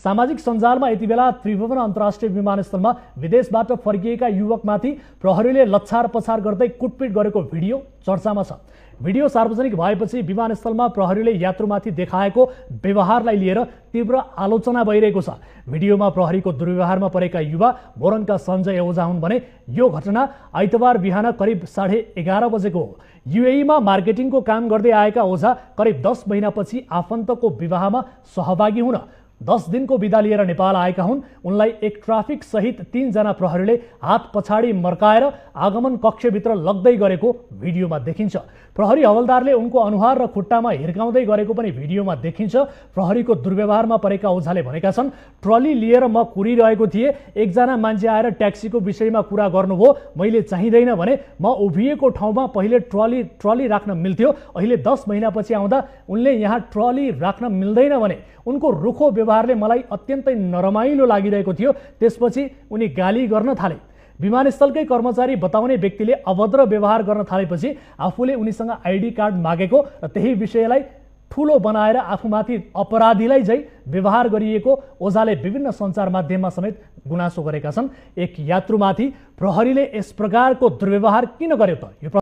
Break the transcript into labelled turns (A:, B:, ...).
A: सामाजिक सञ्जालमा यति बेला त्रिभुवन अन्तर्राष्ट्रिय विमानस्थलमा विदेशबाट फर्किएका युवकमाथि प्रहरीले लच्छार पछार गर्दै कुटपिट गरेको भिडियो चर्चामा छ। भिडियो सार्वजनिक भएपछि विमानस्थलमा प्रहरीले यात्रुमाथि देखाएको व्यवहारलाई लिएर तीव्र आलोचना भइरहेको छ। भिडियोमा प्रहरीको दुर्व्यवहारमा परेका युवा मोरङका सञ्जय ओझा हुन् भने यो घटना आइतबार बिहान करिब 11:30 बजेको हो। युएईमा मार्केटिङको काम गर्दै आएका ओझा करिब 10 महिनापछि आफन्तको विवाहमा सहभागी हुन 10 दिनको बिदा लिएर नेपाल आएका हुन्। उनलाई एक ट्राफिक सहित 3 जना प्रहरीले हात पछाडि मर्काएर आगमन कक्षभित्र लग्दै गरेको भिडियोमा देखिन्छ। प्रहरी हवलदारले उनको अनुहार र खुट्टामा हिर्काउँदै गरेको पनि भिडियोमा देखिन्छ। प्रहरीको दुर्व्यवहारमा परेका ओझाले भनेका छन्, ट्रली लिएर म कुरिरहेको थिएँ, एकजना मान्छे आएर ट्याक्सीको विषयमा कुरा गर्नुभयो, मैले चाहिँदैन भने म उभिएको ठाउँमा पहिले ट्रली राख्न मिल्थ्यो, अहिले 10 महिनापछि आउँदा उनले यहाँ ट्रली राख्न मिल्दैन भने उनको रुखो व्यवहारले मलाई अत्यन्तै नरमाइलो लागिरहेको थियो। त्यसपछि उनी गाली गर्न थाले। विमानस्थलकै कर्मचारी बताउने व्यक्तिले अभद्र व्यवहार गर्न थालेपछि आफूले उनीसँग आइडी कार्ड मागेको र त्यही विषयलाई ठूलो बनाएर आफूमाथि अपराधीलाई झै व्यवहार गरिएको ओझाले विभिन्न सञ्चार माध्यममा समेत गुनासो गरेका छन्। एक यात्रुमाथि प्रहरीले यस प्रकारको दुर्व्यवहार किन गर्यो त?